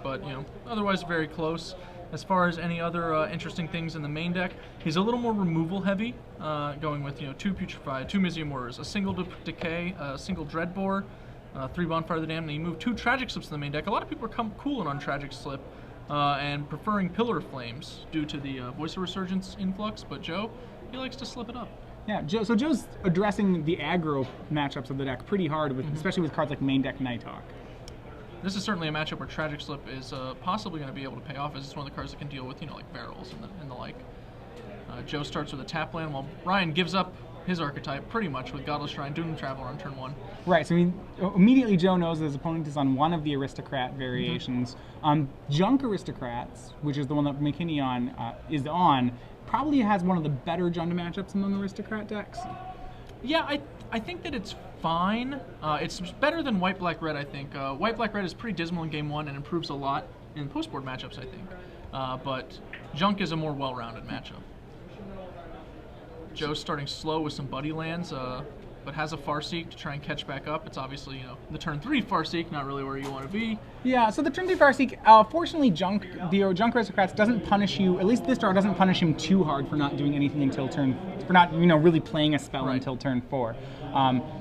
but otherwise very close. As far as any other interesting things in the main deck, he's a little more removal heavy, going with 2 Putrefy, 2 Mizzium Warriors, a single Decay, a single Dreadbore, 3 Bonfire of the Damned, and he moved 2 Tragic Slips in the main deck. A lot of people are cooling on Tragic Slip and preferring Pillar of Flames due to the Voice of Resurgence influx, but Joe, he likes to slip it up. Yeah, so Joe's addressing the aggro matchups of the deck pretty hard, especially with cards like main deck Nighthawk. This is certainly a matchup where Tragic Slip is possibly going to be able to pay off, as it's one of the cards that can deal with, like barrels and the like. Joe starts with a tap land, while Ryan gives up his archetype pretty much with Godless Shrine, Doomed Traveler on turn 1. Right, so immediately Joe knows that his opponent is on one of the Aristocrat variations. Junk Aristocrats, which is the one that McKinney is on, probably has one of the better Jund matchups among Aristocrat decks. Yeah, I think that it's fine. It's better than White, Black, Red, I think. White, Black, Red is pretty dismal in game 1 and improves a lot in post-board matchups, I think. But Junk is a more well-rounded matchup. Joe's starting slow with some Buddy lands, but has a Farseek to try and catch back up. It's obviously, the turn 3 Farseek, not really where you want to be. Yeah, so the turn 3 Farseek, fortunately Junk Aristocrats doesn't punish you, at least this draw doesn't punish him too hard for not doing anything until for not, really playing a spell until turn 4.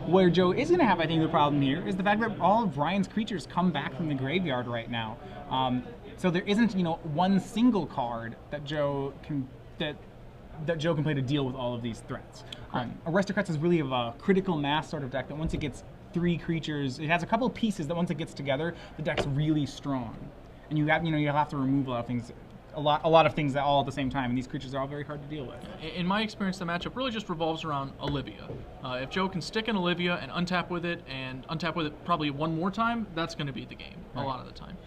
Where Joe is going to have, I think, the problem here is the fact that all of Ryan's creatures come back from the graveyard right now. So there isn't, one single card that Joe can play to deal with all of these threats. Aristocrats is really a critical mass sort of deck that once it gets 3 creatures, it has a couple of pieces that once it gets together, the deck's really strong. And you'll have to remove a lot of things, a lot of things all at the same time, and these creatures are all very hard to deal with. In my experience, the matchup really just revolves around Olivia. If Joe can stick in Olivia and untap with it probably one more time, that's going to beat the game a lot of the time.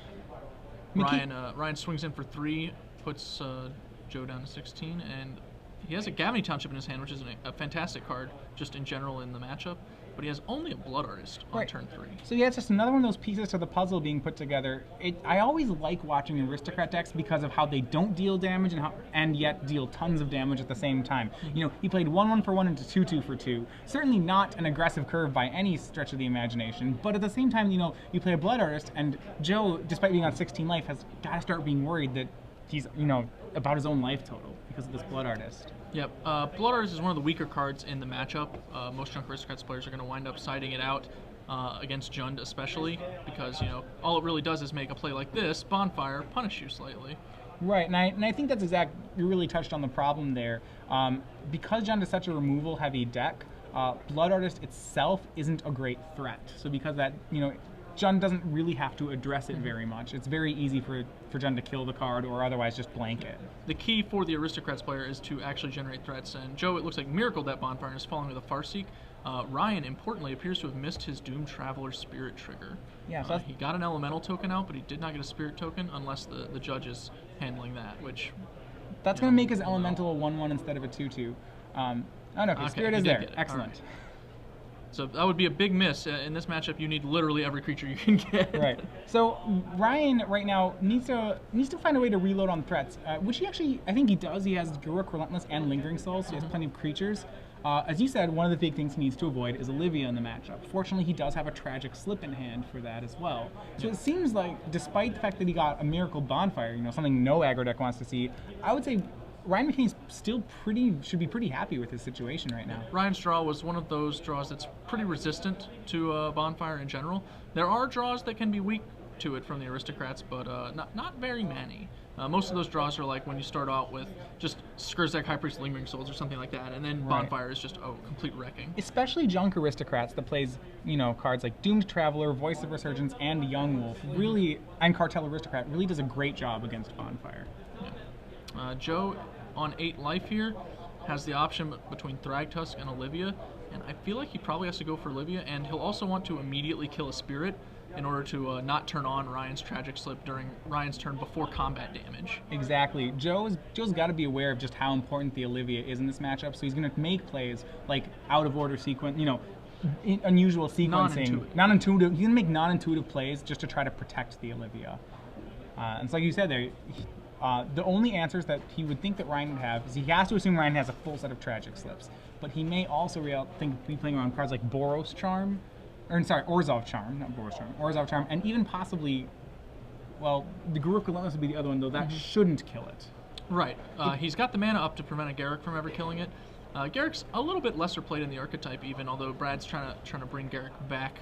Ryan swings in for 3, puts Joe down to 16, and he has a Gavany Township in his hand, which is a fantastic card just in general in the matchup, but he has only a Blood Artist on turn 3. So yeah, it's just another one of those pieces to the puzzle being put together. I always like watching Aristocrat decks because of how they don't deal damage and yet deal tons of damage at the same time. He played 1/1 for 1 into 2/2 for 2. Certainly not an aggressive curve by any stretch of the imagination, but at the same time, you play a Blood Artist, and Joe, despite being on 16 life, has got to start being worried that he's, about his own life total because of this Blood Artist. Yep, Blood Artist is one of the weaker cards in the matchup. Most Junk Aristocrats players are going to wind up siding it out against Jund especially, because all it really does is make a play like this, Bonfire, punish you slightly. Right, and I think that's you really touched on the problem there. Because Jund is such a removal-heavy deck, Blood Artist itself isn't a great threat. So because that, Jund doesn't really have to address it very much. It's very easy for Jund to kill the card or otherwise just blank it. The key for the Aristocrats player is to actually generate threats, and Joe, it looks like, miracled that Bonfire and is following with a Farseek. Ryan, importantly, appears to have missed his Doomed Traveler Spirit trigger. Yeah, so he got an Elemental token out, but he did not get a Spirit token unless the judge is handling that, which... That's going to make his Elemental a 1/1 instead of a 2/2. Okay, Spirit is there. Excellent. So that would be a big miss. In this matchup, you need literally every creature you can get. Right. So Ryan right now needs to find a way to reload on threats, which I think he does. He has Garruk, Relentless, and Lingering Souls, so he has plenty of creatures. As you said, one of the big things he needs to avoid is Olivia in the matchup. Fortunately, he does have a Tragic Slip in hand for that as well. So it seems like, despite the fact that he got a Miracle Bonfire, something no aggro deck wants to see, I would say Ryan McKinney still should be pretty happy with his situation right now. Ryan's draw was one of those draws that's pretty resistant to Bonfire in general. There are draws that can be weak to it from the Aristocrats, but not very many. Most of those draws are like when you start out with just Skurzak, High Priest, Lingering Souls, or something like that, and then Bonfire is just complete wrecking. Especially Junk Aristocrats that plays cards like Doomed Traveler, Voice of Resurgence, and Young Wolf, and Cartel Aristocrat really does a great job against Bonfire. Yeah. Joe, on 8 life here, has the option between Thragtusk and Olivia, and I feel like he probably has to go for Olivia, and he'll also want to immediately kill a Spirit in order to not turn on Ryan's Tragic Slip during Ryan's turn before combat damage. Exactly. Joe's got to be aware of just how important the Olivia is in this matchup, so he's going to make plays like out-of-order sequence, unusual sequencing. Non-intuitive. He's going to make non-intuitive plays just to try to protect the Olivia. And so like you said there, the only answers that he would think that Ryan would have is he has to assume Ryan has a full set of Tragic Slips, but he may also be playing around cards like Orzhov Charm, not Boros Charm, Orzhov Charm, and even possibly well, the Garruk Relentless would be the other one, though that shouldn't kill it. Right. He's got the mana up to prevent a Garruk from ever killing it. Garruk's a little bit lesser played in the archetype, even, although Brad's trying to bring Garruk back,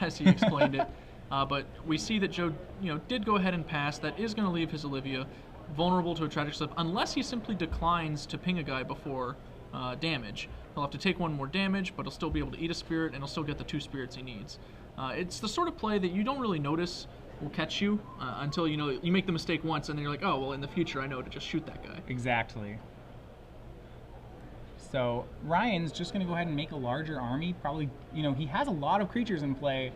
as he explained it. But we see that Joe, did go ahead and pass. That is going to leave his Olivia vulnerable to a Tragic Slip, unless he simply declines to ping a guy before damage. He'll have to take one more damage, but he'll still be able to eat a spirit, and he'll still get the 2 spirits he needs. It's the sort of play that you don't really notice will catch you until you make the mistake once, and then you're like, oh, well, in the future I know to just shoot that guy. Exactly. So Ryan's just going to go ahead and make a larger army. Probably, he has a lot of creatures in play.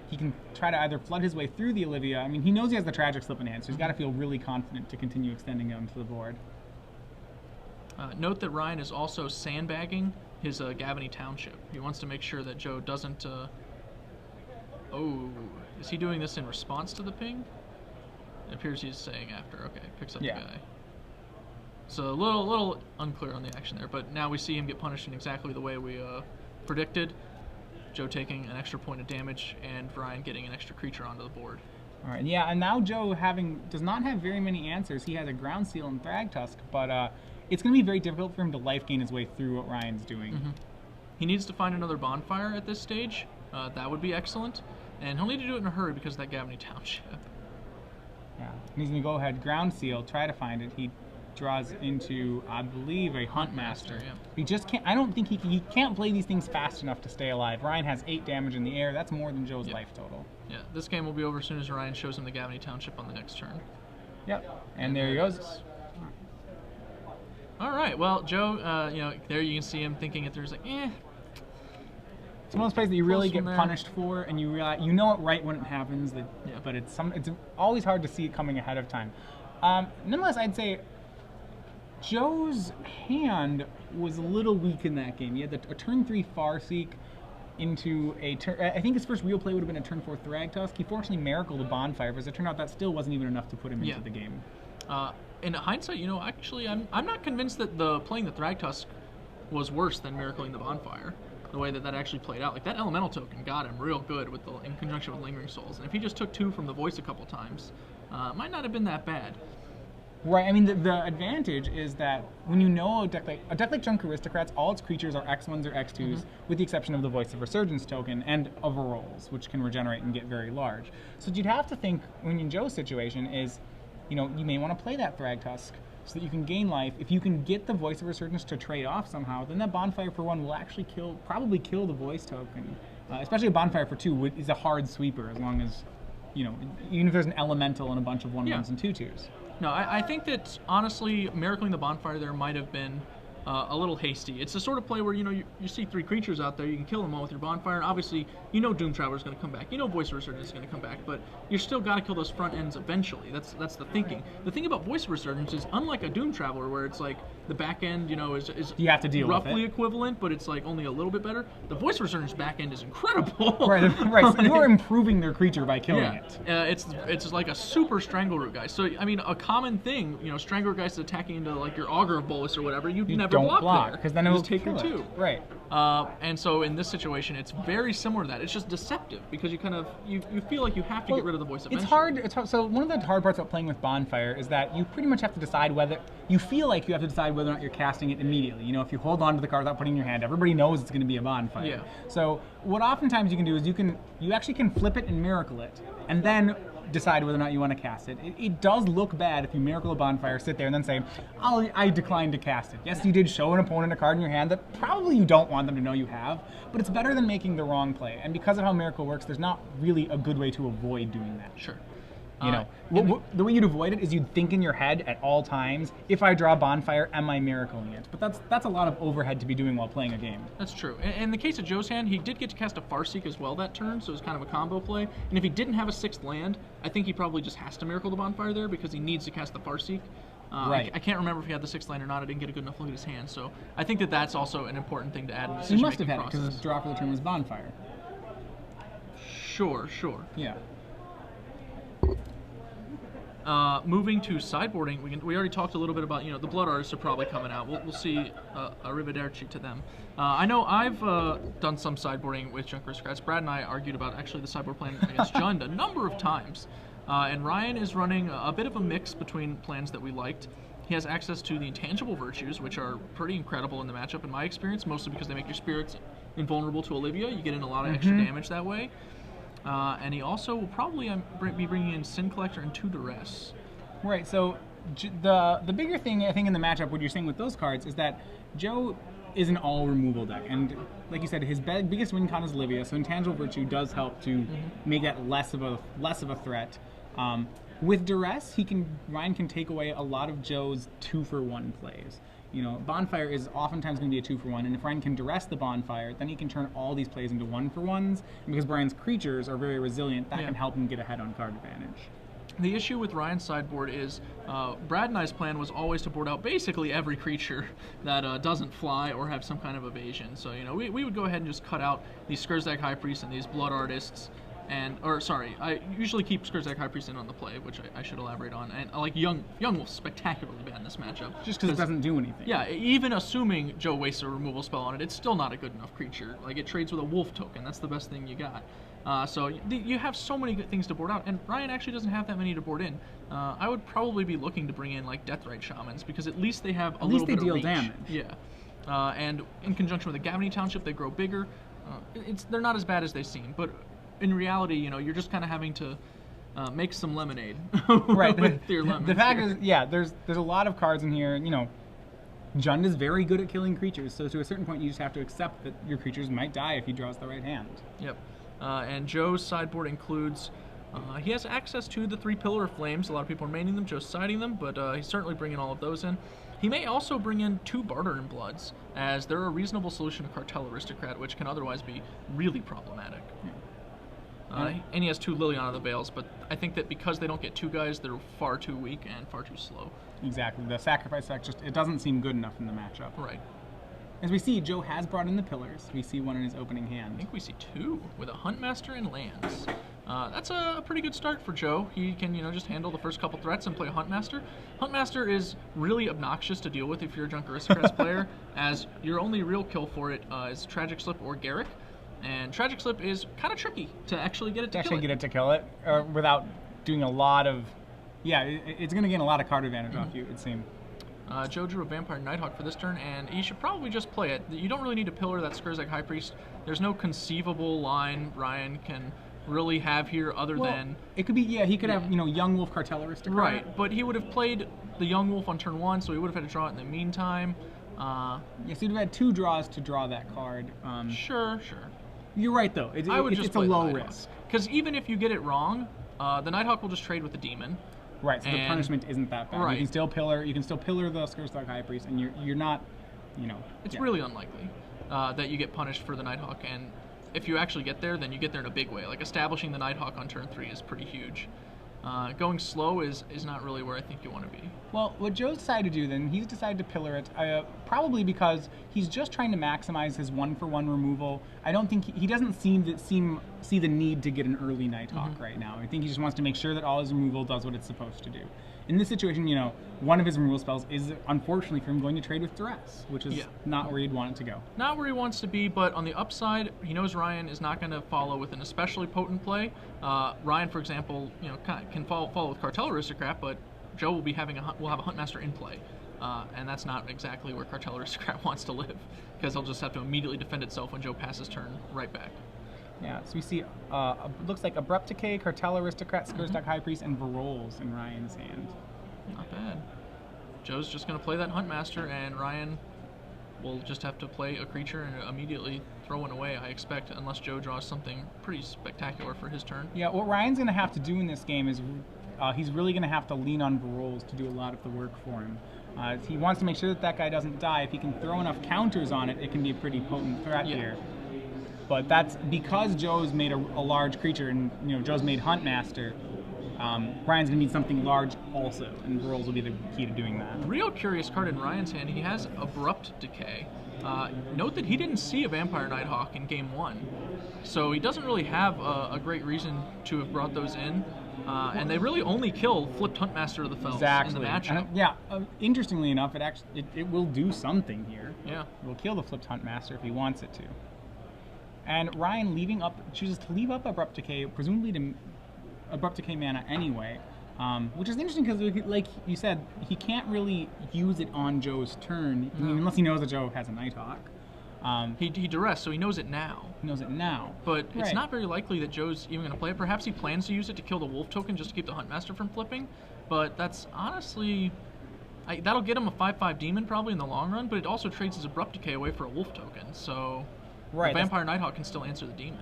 He can try to either flood his way through the Olivia. I mean, he knows he has the Tragic Slip in hand, so he's got to feel really confident to continue extending him to the board. Note that Ryan is also sandbagging his Gavany Township. He wants to make sure that Joe doesn't... Oh, is he doing this in response to the ping? It appears he's saying after. Okay, picks up the guy. So a little unclear on the action there, but now we see him get punished in exactly the way we predicted. Joe taking an extra point of damage, and Ryan getting an extra creature onto the board. All right, yeah, and now Joe does not have very many answers. He has a Ground Seal and Thragtusk, but it's going to be very difficult for him to life gain his way through what Ryan's doing. He needs to find another bonfire at this stage. That would be excellent, and he'll need to do it in a hurry because of that Gavany Township. Yeah, and he's going to go ahead, Ground Seal, try to find it. He draws into, I believe, a Huntmaster. Yeah. He just can't. I don't think he can't play these things fast enough to stay alive. Ryan has 8 damage in the air. That's more than Joe's life total. Yeah, this game will be over as soon as Ryan shows him the Gavany Township on the next turn. Yep, and there he goes. All right, well, Joe, there you can see him thinking it through. He's like, It's one of those plays that you really get punished for, and you realize it right when it happens. But it's always hard to see it coming ahead of time. Nonetheless, I'd say Joe's hand was a little weak in that game. He had a turn 3 Farseek into a turn. I think his first real play would have been a turn 4 Thragtusk. He fortunately miracled a bonfire, but as it turned out, that still wasn't even enough to put him into the game. In hindsight, actually, I'm not convinced that playing the Thragtusk was worse than miracling the bonfire. The way that actually played out, like that elemental token got him real good in conjunction with Lingering Souls, and if he just took 2 from the voice a couple times, might not have been that bad. Right, I mean, the advantage is that when you know a deck like Junk Aristocrats, all its creatures are X1s or X2s, with the exception of the Voice of Resurgence token and Overrolls, which can regenerate and get very large. So what you'd have to think, when in Joe's situation, is, you may want to play that Thragtusk so that you can gain life. If you can get the Voice of Resurgence to trade off somehow, then that Bonfire for 1 will actually probably kill the Voice token. Especially a Bonfire for 2 is a hard sweeper, as long as, even if there's an Elemental and a bunch of 1/1s and 2/2s. No, I think that, honestly, miracling the bonfire there might have been a little hasty. It's the sort of play where, you see 3 creatures out there, you can kill them all with your bonfire, and obviously, Doom Traveler's going to come back, Voice of Resurgence is going to come back, but you still got to kill those front ends eventually. That's the thinking. The thing about Voice of Resurgence is, unlike a Doom Traveler, where it's like, the back end, is you have to deal roughly with it. Equivalent, but it's like only a little bit better, the Voice of Resurgence back end is incredible. Right, so you're improving their creature by killing it. It's like a super Strangleroot guy. So, I mean, a common thing, Strangleroot guys attacking into, like, your Augur of Bolus or whatever, you never don't block there. Because then it will take your 2. Right. And so in this situation, it's very similar to that. It's just deceptive because you kind of you feel like you have to get rid of the voice eventually. It's hard. So one of the hard parts about playing with Bonfire is that you pretty much have to decide whether you feel like you have to decide whether or not you're casting it immediately. If you hold on to the card without putting it in your hand, everybody knows it's going to be a Bonfire. Yeah. So what oftentimes you can do is you actually can flip it and miracle it, and then decide whether or not you want to cast it. It does look bad if you miracle a bonfire, sit there, and then say, I decline to cast it. Yes, you did show an opponent a card in your hand that probably you don't want them to know you have, but it's better than making the wrong play. And because of how Miracle works, there's not really a good way to avoid doing that. Sure. The way you'd avoid it is you'd think in your head at all times, if I draw Bonfire, am I miracling it? But that's a lot of overhead to be doing while playing a game. That's true. In the case of Joe's hand, he did get to cast a Farseek as well that turn, so it was kind of a combo play. And if he didn't have a 6th land, I think he probably just has to miracle the Bonfire there because he needs to cast the Farseek. Right. I can't remember if he had the 6th land or not. I didn't get a good enough look at his hand, so I think that's also an important thing to add in the He must decision-making have had it because his draw for the turn was Bonfire. Sure. Yeah. Moving to sideboarding, we already talked a little bit about, the Blood Artists are probably coming out. We'll see arrivederci to them. I know I've done some sideboarding with Junk Aristocrats. Brad and I argued about actually the sideboard plan against Jund a number of times. And Ryan is running a bit of a mix between plans that we liked. He has access to the intangible virtues, which are pretty incredible in the matchup in my experience, mostly because they make your spirits invulnerable to Olivia. You get in a lot of extra damage that way. And he also will probably be bringing in Sin Collector and 2 Duress. Right, so the bigger thing, I think, in the matchup, what you're saying with those cards, is that Joe is an all-removal deck. And like you said, his biggest win con is Olivia, so Intangible Virtue does help to make that less of a threat. With Duress, Ryan can take away a lot of Joe's 2-for-1 plays. Bonfire is oftentimes going to be a 2-for-1, and if Ryan can Duress the Bonfire, then he can turn all these plays into 1-for-1s, and because Brian's creatures are very resilient, that can help him get ahead on card advantage. The issue with Ryan's sideboard is Brad and I's plan was always to board out basically every creature that doesn't fly or have some kind of evasion. So, we would go ahead and just cut out these Skurzag High Priests and these Blood Artists. I usually keep Skurzag High Priest in on the play, which I should elaborate on. And I like Young Wolf's spectacularly bad in this matchup. Just because it doesn't do anything. Yeah, even assuming Joe wastes a removal spell on it, it's still not a good enough creature. Like, it trades with a Wolf token. That's the best thing you got. So you have so many good things to board out, and Ryan actually doesn't have that many to board in. I would probably be looking to bring in like Deathrite Shamans, because at least they have a little bit of reach. At least they deal damage. Yeah. And in conjunction with the Gavany Township, they grow bigger. They're not as bad as they seem, but in reality, you're just kind of having to make some lemonade with your lemons. The fact is, there's a lot of cards in here. Jund is very good at killing creatures, so to a certain point, you just have to accept that your creatures might die if he draws the right hand. Yep. And Joe's sideboard includes, he has access to the 3 Pillar of Flames. A lot of people are maining them, Joe's siding them, but he's certainly bringing all of those in. He may also bring in 2 Barterin Bloods, as they're a reasonable solution to Cartel Aristocrat, which can otherwise be really problematic. And he has 2 Liliana the Veils, but I think that because they don't get 2 guys, they're far too weak and far too slow. Exactly. The sacrifice deck it doesn't seem good enough in the matchup. Right. As we see, Joe has brought in the Pillars. We see one in his opening hand. I think we see 2 with a Huntmaster and lands. That's a pretty good start for Joe. He can, just handle the first couple threats and play a Huntmaster. Huntmaster is really obnoxious to deal with if you're a Junk Aristocrats player, as your only real kill for it is Tragic Slip or Garruk. And Tragic Slip is kind of tricky to actually get it to kill it. Get it to kill it without doing a lot of... Yeah, it's going to gain a lot of card advantage off you, it seems. Joe drew a Vampire Nighthawk for this turn, and he should probably just play it. You don't really need to pillar that Skurzag High Priest. There's no conceivable line Ryan can really have here other than... It could be, he could have, Young Wolf Cartel Aristocrat. Right, but he would have played the Young Wolf on turn 1, so he would have had to draw it in the meantime. So he'd have had 2 draws to draw that card. Sure. You're right, though. It's a low risk. Because even if you get it wrong, the Nighthawk will just trade with the Demon. Right, so the punishment isn't that bad. Right. You can still pillar the Skurzag High Priest, and you're not, It's really unlikely that you get punished for the Nighthawk, and if you actually get there, then you get there in a big way. Like, establishing the Nighthawk on turn 3 is pretty huge. Going slow is not really where I think you want to be. Well, what Joe's decided to do then, he's decided to pillar it, probably because he's just trying to maximize his 1-for-1 removal. I don't think he doesn't see the need to get an early Nighthawk right now. I think he just wants to make sure that all his removal does what it's supposed to do. In this situation, one of his removal spells is, unfortunately for him, going to trade with Duress, which is not where he'd want it to go. Not where he wants to be, but on the upside, he knows Ryan is not going to follow with an especially potent play. Ryan, for example, can follow with Cartel Aristocrat, but Joe will have a Huntmaster in play. And that's not exactly where Cartel Aristocrat wants to live, because he'll just have to immediately defend itself when Joe passes turn right back. Yeah, so we see, looks like Abrupt Decay, Cartel Aristocrat, Skurzag High Priest, and Varolz in Ryan's hand. Not bad. Joe's just going to play that Huntmaster, and Ryan will just have to play a creature and immediately throw one away, I expect, unless Joe draws something pretty spectacular for his turn. Yeah, what Ryan's going to have to do in this game is he's really going to have to lean on Varolz to do a lot of the work for him. He wants to make sure that guy doesn't die. If he can throw enough counters on it, it can be a pretty potent threat here. But that's because Joe's made a large creature, and Joe's made Huntmaster. Ryan's gonna need something large also, and Varolz will be the key to doing that. Real curious card in Ryan's hand. He has Abrupt Decay. Note that he didn't see a Vampire Nighthawk in game 1, so he doesn't really have a great reason to have brought those in. And they really only kill flipped Huntmaster of the Fells in the matchup. Interestingly enough, it will do something here. Yeah, it will kill the flipped Huntmaster if he wants it to. And Ryan chooses to leave up Abrupt Decay, presumably to Abrupt Decay mana anyway, which is interesting because, like you said, he can't really use it on Joe's turn, I mean, unless he knows that Joe has a Nighthawk. He duress, so he knows it now. He knows it now. But it's not very likely that Joe's even going to play it. Perhaps he plans to use it to kill the Wolf token just to keep the Huntmaster from flipping. But that's honestly... that'll get him a 5/5 Demon probably in the long run, but it also trades his Abrupt Decay away for a Wolf token. So the Vampire Nighthawk can still answer the Demon.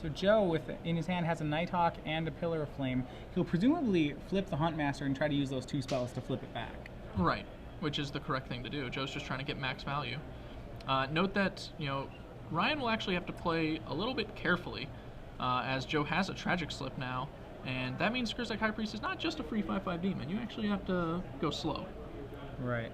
So Joe, in his hand, has a Nighthawk and a Pillar of Flame. He'll presumably flip the Huntmaster and try to use those 2 spells to flip it back. Right, which is the correct thing to do. Joe's just trying to get max value. Note that, Ryan will actually have to play a little bit carefully, as Joe has a Tragic Slip now, and that means Skrizzak High Priest is not just a free 5/5 Demon. You actually have to go slow. Right.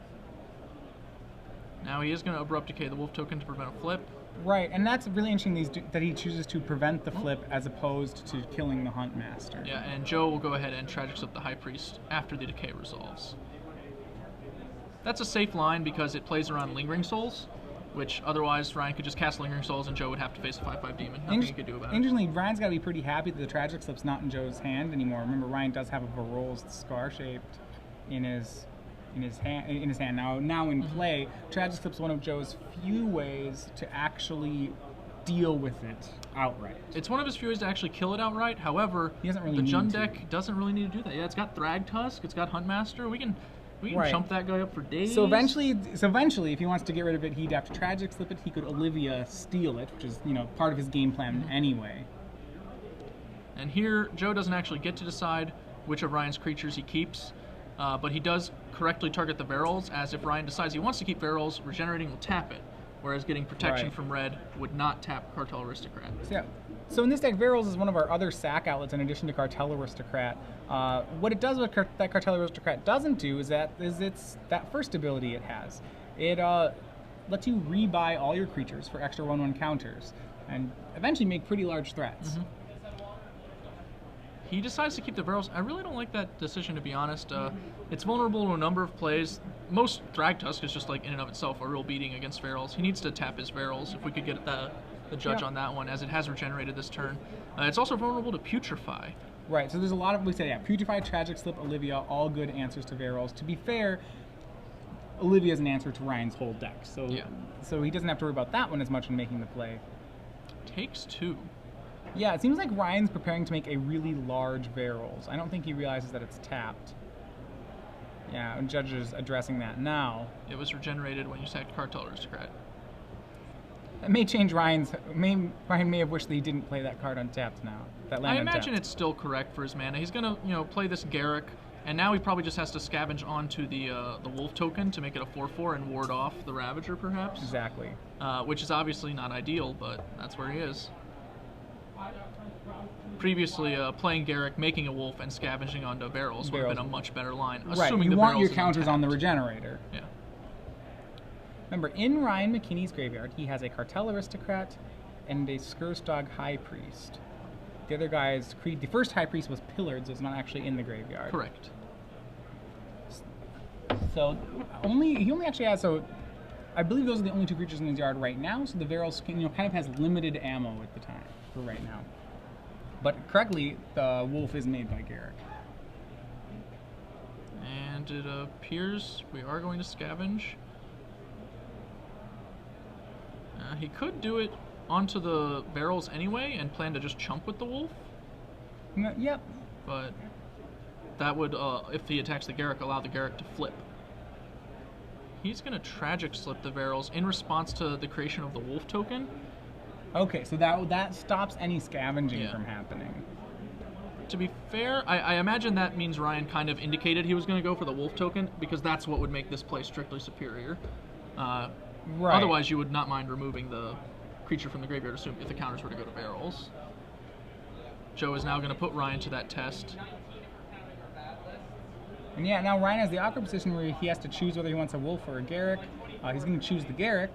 Now he is going to Abrupt Decay the Wolf token to prevent a flip. Right, and that's really interesting that he chooses to prevent the flip as opposed to killing the Huntmaster. Yeah, and Joe will go ahead and Tragic Slip the High Priest after the Decay resolves. That's a safe line because it plays around Lingering Souls, which otherwise Ryan could just cast Lingering Souls and Joe would have to face a 5/5 Demon. Nothing he could do about it. Interestingly, Ryan's got to be pretty happy that the Tragic Slip's not in Joe's hand anymore. Remember, Ryan does have a Varol's Scar-shaped in his hand now in play. Tragic Slip's one of Joe's few ways to actually deal with it outright. It's one of his few ways to actually kill it outright. However, he doesn't really the Jund deck doesn't really need to do that. Yeah, it's got Thragtusk, it's got Huntmaster. We can chump that guy up for days. So eventually, if he wants to get rid of it, he'd have to Tragic Slip it. He could Olivia steal it, which is part of his game plan anyway. And here, Joe doesn't actually get to decide which of Ryan's creatures he keeps, but he does correctly target the Varolz, as if Ryan decides he wants to keep Varolz, Regenerating will tap it, whereas getting protection from red would not tap Cartel Aristocrat. So in this deck, Varolz is one of our other sack outlets in addition to Cartel Aristocrat. What it does, that Cartel Aristocrat doesn't do, is it's that first ability it has. It lets you rebuy all your creatures for extra 1/1 counters, and eventually make pretty large threats. He decides to keep the Varolz. I really don't like that decision, to be honest. It's vulnerable to a number of plays. Most Thragtusk is just, like, in and of itself a real beating against Varolz. He needs to tap his Varolz if we could get the judge on that one, as it has regenerated this turn. It's also vulnerable to Putrefy. Right, so there's a lot of, Putrefy, Tragic Slip, Olivia, all good answers to Varolz. To be fair, Olivia is an answer to Ryan's whole deck, so he doesn't have to worry about that one as much in making the play. Takes 2. Yeah, it seems like Ryan's preparing to make a really large Varolz. I don't think he realizes that it's tapped. Yeah, and Judge is addressing that now. It was regenerated when you sacked Cartel Aristocrat. That may change Ryan may have wished that he didn't play that card untapped now. That land I imagine untapped. it's still correct for his mana. He's gonna, play this Garruk, and now he probably just has to scavenge onto the Wolf token to make it a 4/4 and ward off the Ravager, perhaps. Exactly. Which is obviously not ideal, but that's where he is. Previously, playing Garruk, making a Wolf, and scavenging onto Varolz would have been a much better line. Assuming you want your counters on the Regenerator. Yeah. Remember, in Ryan McKinney's graveyard, he has a Cartel Aristocrat and a Skursdog High Priest. The other guy's the first High Priest was pillared, so it's not actually in the graveyard. Correct. So he only actually has I believe those are the only 2 creatures in his yard right now. So the Varolz kind of has limited ammo at the time for right now. But correctly, the Wolf is made by Garruk. And it appears we are going to scavenge. He could do it onto the Varolz anyway and plan to just chump with the Wolf. Yep. But that would, if he attacks the Garruk, allow the Garruk to flip. He's going to Tragic Slip the Varolz in response to the creation of the Wolf token. Okay, so that stops any scavenging from happening. To be fair, I imagine that means Ryan kind of indicated he was going to go for the Wolf token, because that's what would make this play strictly superior. Otherwise, you would not mind removing the creature from the graveyard, assume if the counters were to go to Varolz. Joe is now going to put Ryan to that test. And yeah, now Ryan has the awkward position where he has to choose whether he wants a Wolf or a Garruk. He's going to choose the Garruk.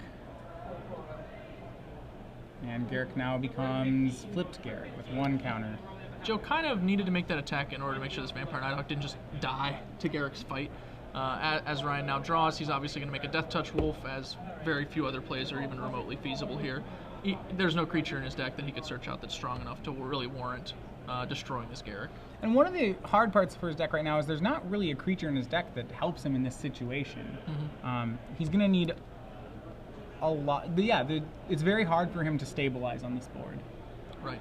And Garruk now becomes flipped Garruk with 1 counter. Joe kind of needed to make that attack in order to make sure this Vampire Nighthawk didn't just die to Garruk's fight. As Ryan now draws, he's obviously going to make a Death Touch Wolf, as very few other plays are even remotely feasible here. There's no creature in his deck that he could search out that's strong enough to really warrant destroying this Garruk. And one of the hard parts for his deck right now is there's not really a creature in his deck that helps him in this situation. He's going to need a lot. It's very hard for him to stabilize on this board. Right.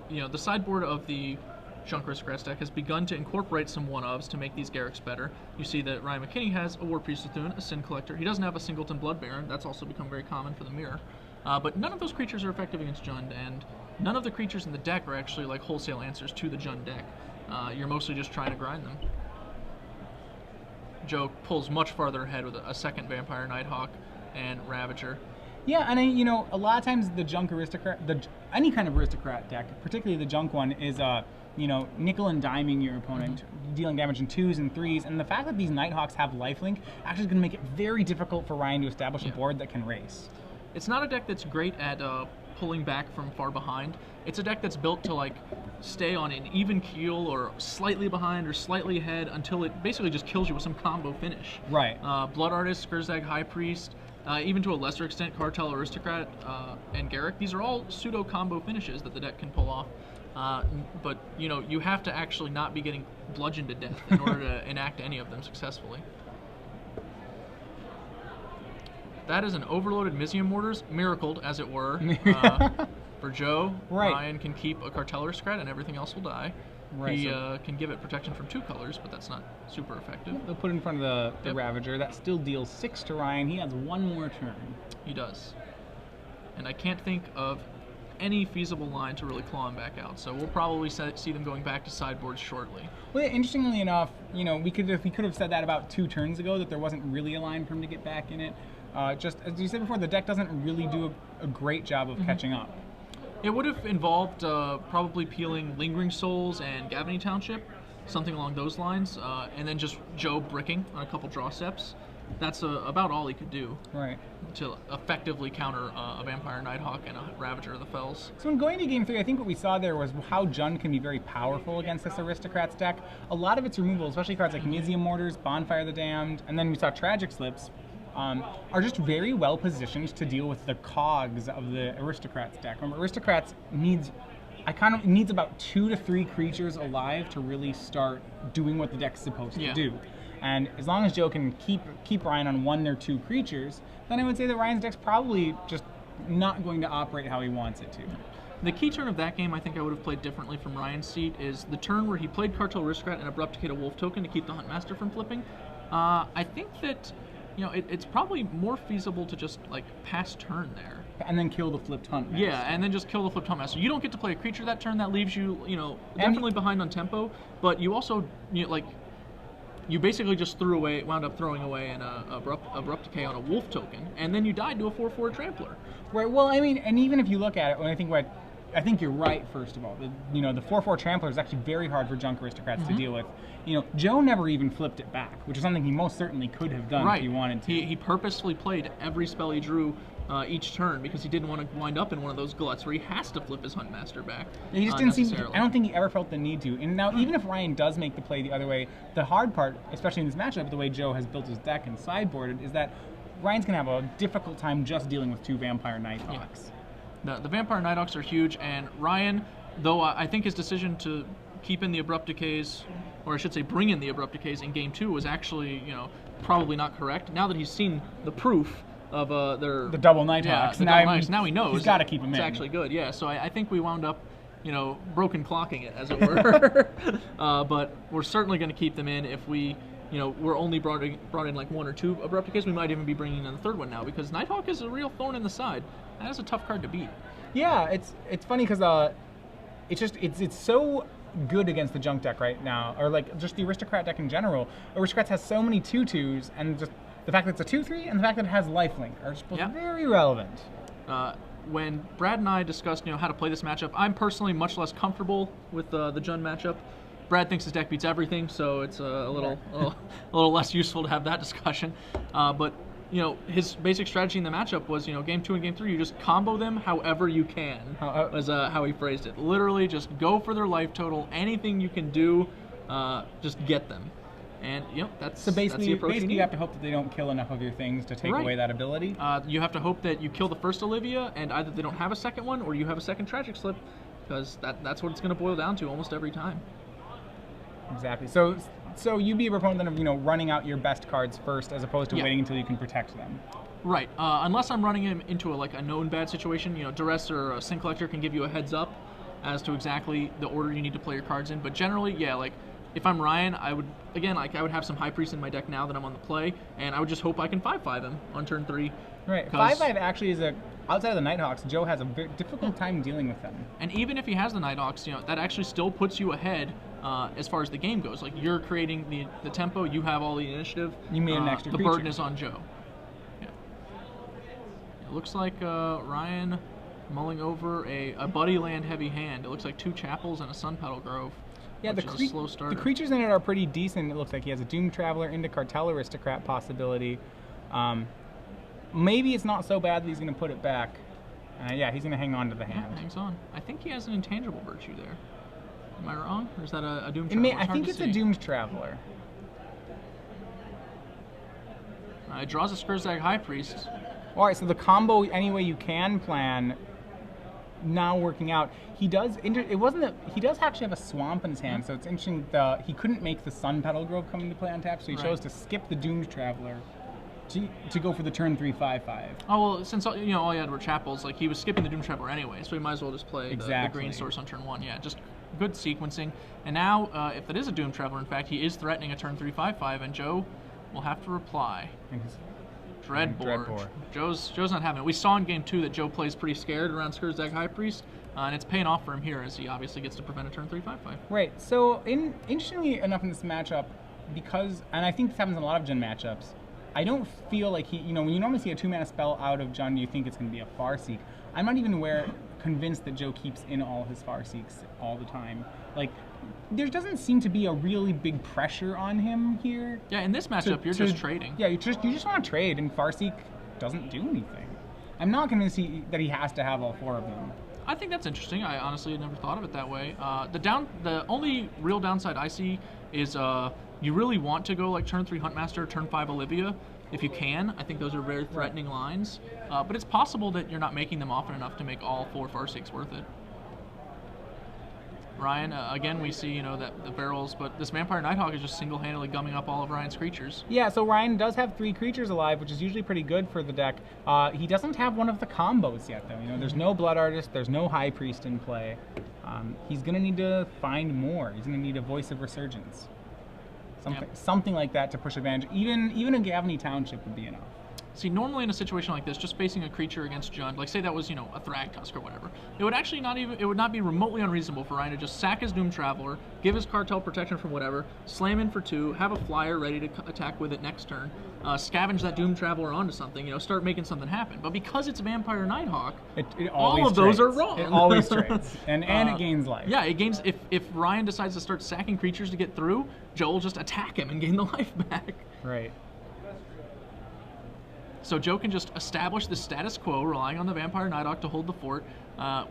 The sideboard of the Junk Aristocrats deck has begun to incorporate some one-ofs to make these Garruks better. You see that Ryan McKinney has a War Priest Thune, a Sin Collector. He doesn't have a Singleton Blood Baron. That's also become very common for the Mirror. But none of those creatures are effective against Jund, and none of the creatures in the deck are actually like wholesale answers to the Jund deck. You're mostly just trying to grind them. Joe pulls much farther ahead with a second Vampire Nighthawk and Ravager. Yeah, and a lot of times the Junk Aristocrat, any kind of Aristocrat deck, particularly the Junk one, is nickel and diming your opponent, dealing damage in 2s and 3s, and the fact that these Nighthawks have lifelink actually is going to make it very difficult for Ryan to establish a board that can race. It's not a deck that's great at pulling back from far behind. It's a deck that's built to like stay on an even keel or slightly behind or slightly ahead until it basically just kills you with some combo finish. Right. Blood Artist, Skurzag High Priest, even to a lesser extent Cartel Aristocrat and Garruk. These are all pseudo combo finishes that the deck can pull off. But you have to actually not be getting bludgeoned to death in order to enact any of them successfully. That is an overloaded Mizium Mortars, miracled as it were. For Joe, right. Ryan can keep a Cartel Aristocrat and everything else will die. Right, He can give it protection from 2 colors, but that's not super effective. They'll put it in front of the Ravager. That still deals 6 to Ryan. He has 1 more turn. He does. And I can't think of any feasible line to really claw him back out, so we'll probably see them going back to sideboards shortly. Well, interestingly enough, we could have said that about 2 turns ago, that there wasn't really a line for him to get back in it. Just as you said before, the deck doesn't really do a great job of catching up. It would have involved probably peeling Lingering Souls and Gavany Township, something along those lines, and then just Joe bricking on a couple draw steps. That's about all he could do. Right. To effectively counter a Vampire Nighthawk and a Ravager of the Fells. So in going to Game 3, I think what we saw there was how Jund can be very powerful against this Aristocrats deck. A lot of its removal, especially cards like Mizium Mortars, Bonfire the Damned, and then we saw Tragic Slips, are just very well positioned to deal with the cogs of the Aristocrats deck. Remember, Aristocrats needs about 2 to 3 creatures alive to really start doing what the deck's supposed to do. And as long as Joe can keep Ryan on 1 or 2 creatures, then I would say that Ryan's deck's probably just not going to operate how he wants it to. The key turn of that game I think I would have played differently from Ryan's seat is the turn where he played Cartel Aristocrat and Abrupt Decay a Wolf token to keep the Huntmaster from flipping. I think that it's probably more feasible to just like pass turn there. And then kill the flipped Huntmaster. Yeah, and then just kill the flipped Huntmaster. You don't get to play a creature that turn. That leaves you, definitely behind on tempo. But you also, you basically just wound up throwing away an abrupt decay on a wolf token, and then you died to a 4/4 trampler. Right. Well, I mean, and even if you look at it, I think you're right. First of all, the 4/4 trampler is actually very hard for Junk Aristocrats to deal with. Joe never even flipped it back, which is something he most certainly could have done if he wanted to. He purposefully played every spell he drew each turn because he didn't want to wind up in one of those gluts where he has to flip his Huntmaster back. He just didn't seem. I don't think he ever felt the need to. And now, even if Ryan does make the play the other way, the hard part, especially in this matchup, the way Joe has built his deck and sideboarded, is that Ryan's gonna have a difficult time just dealing with 2 Vampire Nighthawks. The Vampire Nighthawks are huge, and Ryan, though I think his decision to keep in the Abrupt Decays, or I should say bring in the Abrupt Decays in Game 2 was actually, probably not correct. Now that he's seen the proof of the double Nighthawks, now he knows he's got to keep him in. It's actually good, yeah. So I think we wound up, broken clocking it, as it were. But we're certainly going to keep them in. If we, we're only brought in like 1 or 2 Abrupt Decays, we might even be bringing in the 3rd one now, because Nighthawk is a real thorn in the side. That is a tough card to beat. Yeah, it's funny because it's so good against the Junk deck right now, or like just the Aristocrat deck in general. Aristocrats has so many 2/2s, and just the fact that it's a 2/3 and the fact that it has lifelink are just both very relevant. When Brad and I discussed how to play this matchup, I'm personally much less comfortable with the Jund matchup. Brad thinks his deck beats everything, so it's a little less useful to have that discussion. But his basic strategy in the matchup was, Game 2 and Game 3, you just combo them however you can, was how he phrased it. Literally, just go for their life total. Anything you can do, just get them. And, that's the approach you have to hope that they don't kill enough of your things to take away that ability. You have to hope that you kill the first Olivia, and either they don't have a second one, or you have a second Tragic Slip, because that's what it's going to boil down to almost every time. Exactly. So you'd be a proponent of running out your best cards first, as opposed to waiting until you can protect them. Right. Unless I'm running him into a known bad situation, Duress or a Sin Collector can give you a heads up as to exactly the order you need to play your cards in. But generally, yeah, like if I'm Ryan, I would have some High Priest in my deck now that I'm on the play, and I would just hope I can 5/5 him on turn 3. Right. 5/5 actually is outside of the Nighthawks, Joe has a very difficult time dealing with them. And even if he has the Nighthawks, that actually still puts you ahead as far as the game goes. Like, you're creating the tempo, you have all the initiative. You made an extra The creature. burden is on Joe. Yeah. It looks like Ryan mulling over a Buddy Land heavy hand. It looks like 2 Chapels and a Sun Petal Grove. Yeah, which is a slow starter. The creatures in it are pretty decent. It looks like he has a Doom Traveler into Cartel Aristocrat possibility. Maybe it's not so bad that he's going to put it back. Yeah, he's going to hang on to the hand. Yeah, hangs on. I think he has an intangible virtue there. Am I wrong? Or is that a Doom Traveler? I think it's a Doomed Traveler. It draws a Skurzag High Priest. All right, so the combo any way you can plan now working out. He does actually have a Swamp in his hand, so it's interesting he couldn't make the Sun Petal Grove come into play on tap, so he chose to skip the Doomed Traveler to go for the turn 3 5/5. Oh, well, since all you had were Chapels, like, he was skipping the Doom Traveler anyway, so he might as well just play the green source on turn 1. Yeah, just good sequencing. And now, if that is a Doom Traveler, in fact, he is threatening a turn 3 5/5, and Joe will have to reply. Dreadbore. Joe's not having it. We saw in game 2 that Joe plays pretty scared around Skurzag High Priest, and it's paying off for him here as he obviously gets to prevent a turn 3 5/5. Right. So, interestingly enough in this matchup, and I think this happens in a lot of Jund matchups, I don't feel like when you normally see a 2-mana spell out of Jund, you think it's going to be a Farseek. I'm not even convinced that Joe keeps in all his Farseeks all the time. Like, there doesn't seem to be a really big pressure on him here. Yeah, in this matchup, you're just trading. Yeah, you just want to trade, and Farseek doesn't do anything. I'm not convinced that he has to have all 4 of them. I think that's interesting. I honestly had never thought of it that way. The only real downside I see is you really want to go like turn 3 Huntmaster, turn 5 Olivia, if you can. I think those are very threatening lines. But it's possible that you're not making them often enough to make all 4 Farseeks worth it. Ryan, again, we see, that the barrels, but this Vampire Nighthawk is just single-handedly gumming up all of Ryan's creatures. Yeah, so Ryan does have 3 creatures alive, which is usually pretty good for the deck. He doesn't have one of the combos yet, though. There's no Blood Artist, there's no High Priest in play. He's going to need to find more. He's going to need a Voice of Resurgence. Something like that to push advantage. Even a Gavany Township would be enough. See, normally in a situation like this, just facing a creature against Jund, like say that was, a Thragtusk or whatever, it would actually not be remotely unreasonable for Ryan to just sack his Doom Traveler, give his Cartel protection from whatever, slam in for 2, have a flyer ready to attack with it next turn, scavenge that Doom Traveler onto something, start making something happen. But because it's Vampire Nighthawk, all of those are wrong. It always trades. And it gains life. Yeah, it gains. If Ryan decides to start sacking creatures to get through, Joe will just attack him and gain the life back. Right. So Joe can just establish the status quo, relying on the Vampire Nighthawk to hold the fort.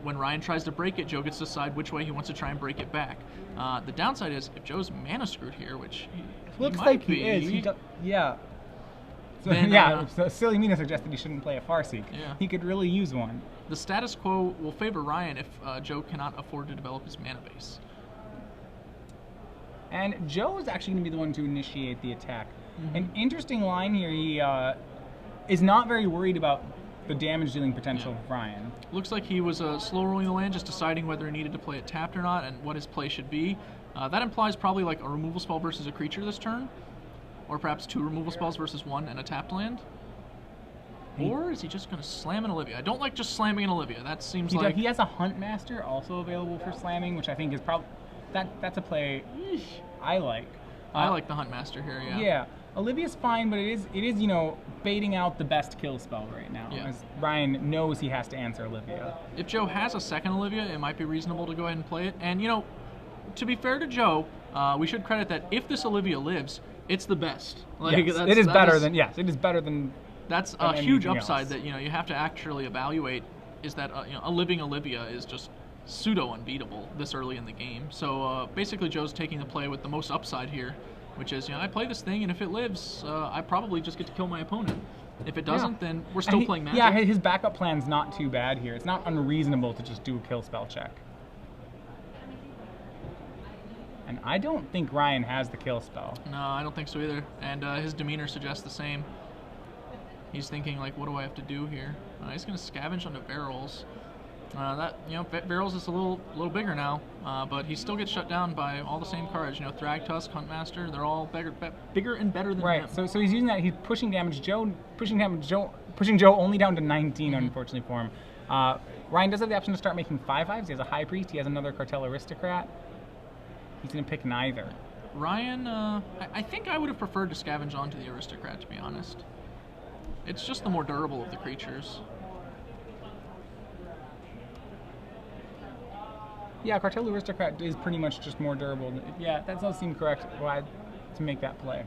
When Ryan tries to break it, Joe gets to decide which way he wants to try and break it back. The downside is, if Joe's mana screwed here, which he looks might like be, he is. Yeah. So, then, so Silly Mina suggested he shouldn't play a Farseek. Yeah. He could really use one. The status quo will favor Ryan if Joe cannot afford to develop his mana base. And Joe is actually going to be the one to initiate the attack. An interesting line here, he is not very worried about the damage-dealing potential of Ryan. Looks like he was slow rolling the land, just deciding whether he needed to play it tapped or not, and what his play should be. That implies probably like a removal spell versus a creature this turn, or perhaps 2 removal spells versus 1 and a tapped land. Or is he just going to slam an Olivia? I don't like just slamming an Olivia. That seems like... He has a Huntmaster also available for slamming, which I think is probably... That's a play I like. I like the Huntmaster here, yeah. Yeah. Olivia's fine, but it is baiting out the best kill spell right now, as Ryan knows he has to answer Olivia. If Joe has a second Olivia, it might be reasonable to go ahead and play it. And, to be fair to Joe, we should credit that if this Olivia lives, it's the best. Like, yes, it is better than... That's a huge upside that, you have to actually evaluate, is that, a living Olivia is just pseudo unbeatable this early in the game. So, basically Joe's taking the play with the most upside here, which is, I play this thing, and if it lives, I probably just get to kill my opponent. If it doesn't, then we're still playing Magic. Yeah, his backup plan's not too bad here. It's not unreasonable to just do a kill spell check. And I don't think Ryan has the kill spell. No, I don't think so either. And his demeanor suggests the same. He's thinking, like, what do I have to do here? He's going to scavenge onto Barrels. Barrels is a little bigger now, but he still gets shut down by all the same cards. Thrag Tusk, Huntmaster, they're all bigger and better than him. Right. So he's using that. He's pushing Joe only down to 19, unfortunately for him. Ryan does have the option to start making 5/5s. He has a High Priest. He has another Cartel Aristocrat. He's going to pick neither. Ryan, I think I would have preferred to scavenge onto the Aristocrat, to be honest. It's just the more durable of the creatures. Yeah, Cartel Aristocrat is pretty much just more durable. Yeah, that does seem correct to make that play.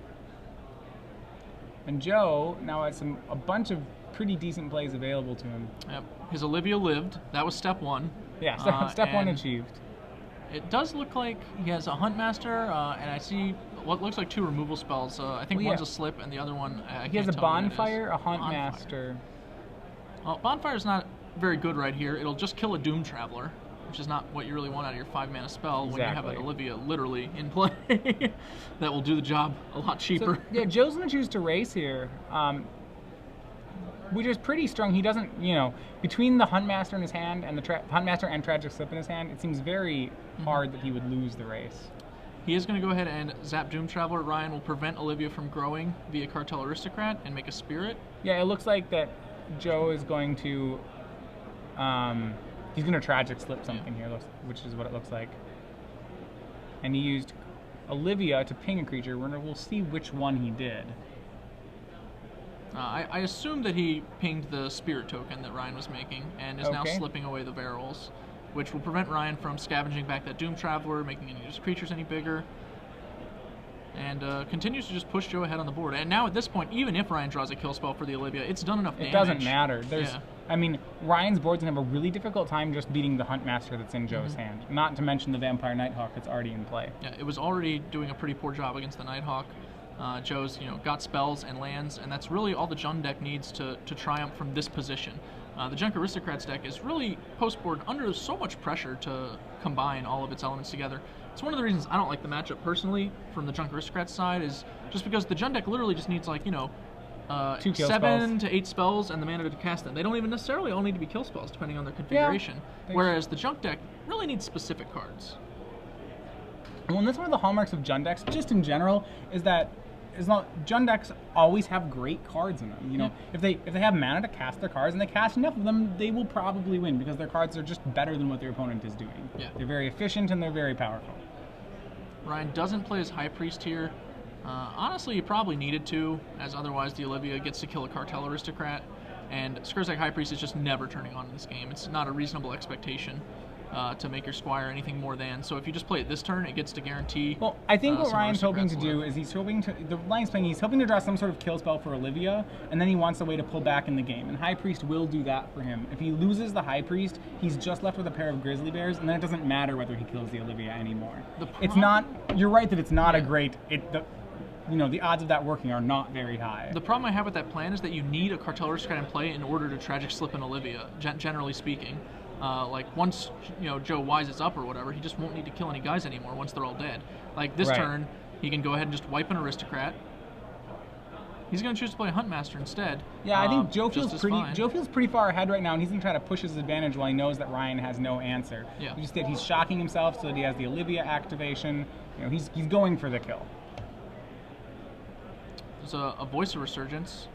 And Joe now has a bunch of pretty decent plays available to him. Yep. His Olivia lived. That was step one. Yeah, step one achieved. It does look like he has a Huntmaster, and I see what looks like 2 removal spells. I think one's a slip, and the other one, he has a Bonfire, a Huntmaster. Well, Bonfire's not very good right here. It'll just kill a Doom Traveler, which is not what you really want out of your 5-mana spell when you have an Olivia literally in play. That will do the job a lot cheaper. So, yeah, Joe's going to choose to race here, which is pretty strong. He doesn't, between the Huntmaster in his hand and the Huntmaster and Tragic Slip in his hand, it seems very hard that he would lose the race. He is going to go ahead and zap Doom Traveler. Ryan will prevent Olivia from growing via Cartel Aristocrat and make a Spirit. Yeah, it looks like that Joe is going to, he's going to Tragic Slip something here, which is what it looks like. And he used Olivia to ping a creature. We'll see which one he did. I assume that he pinged the Spirit token that Ryan was making and is now slipping away the Barrels, which will prevent Ryan from scavenging back that Doom Traveler, making any of his creatures any bigger, and continues to just push Joe ahead on the board. And now at this point, even if Ryan draws a kill spell for the Olivia, it's done enough damage. It doesn't matter. I mean, Ryan's board's going to have a really difficult time just beating the Huntmaster that's in Joe's hand, not to mention the Vampire Nighthawk that's already in play. Yeah, it was already doing a pretty poor job against the Nighthawk. Joe's, got spells and lands, and that's really all the Jund deck needs to triumph from this position. The Junk Aristocrats deck is really post-board under so much pressure to combine all of its elements together. It's one of the reasons I don't like the matchup personally from the Junk Aristocrats side, is just because the Jund deck literally just needs 7 to 8 spells and the mana to cast them. They don't even necessarily all need to be kill spells depending on their configuration. Yeah, whereas the Junk deck really needs specific cards. Well, and that's one of the hallmarks of Jund decks, just in general, is that Jund decks always have great cards in them. If they have mana to cast their cards and they cast enough of them, they will probably win because their cards are just better than what their opponent is doing. Yeah. They're very efficient and they're very powerful. Ryan doesn't play his High Priest here. Honestly, he probably needed to, as otherwise the Olivia gets to kill a Cartel Aristocrat, and Skurzak High Priest is just never turning on in this game. It's not a reasonable expectation to make your Squire anything more than. So if you just play it this turn, it gets to guarantee. Well, I think what Ryan's hoping to do is he's hoping to draw some sort of kill spell for Olivia, and then he wants a way to pull back in the game. And High Priest will do that for him. If he loses the High Priest, he's just left with a pair of Grizzly Bears, and then it doesn't matter whether he kills the Olivia anymore. It's not. You're right that it's not a great. The odds of that working are not very high. The problem I have with that plan is that you need a Cartel Aristocrat in play in order to Tragic Slip an Olivia, generally speaking. Once Joe wises up or whatever, he just won't need to kill any guys anymore once they're all dead. Like this turn, he can go ahead and just wipe an Aristocrat. He's going to choose to play a Huntmaster instead. Yeah, I think Joe feels pretty far ahead right now, and he's going to try to push his advantage while he knows that Ryan has no answer. Yeah. He's shocking himself so that he has the Olivia activation. He's going for the kill. There's a Voice of Resurgence.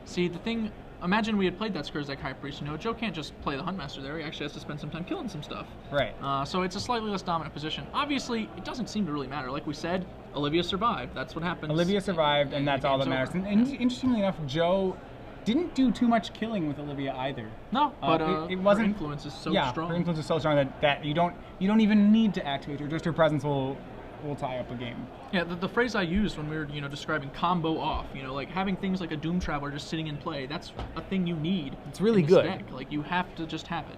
See, the thing. Imagine we had played that Skurzak High Priest. Joe can't just play the Huntmaster there. He actually has to spend some time killing some stuff. Right. So it's a slightly less dominant position. Obviously, it doesn't seem to really matter. Like we said, Olivia survived. That's what happens. Olivia survived, and that's all that matters. And interestingly enough, Joe didn't do too much killing with Olivia either. No, but it wasn't. Her influence is so strong. Her influence is so strong that you don't even need to activate her. Just her presence will tie up a game. Yeah, the phrase I used when we were describing combo off, like having things like a Doom Traveler just sitting in play, that's a thing you need. It's really in good. This deck. Like you have to just have it.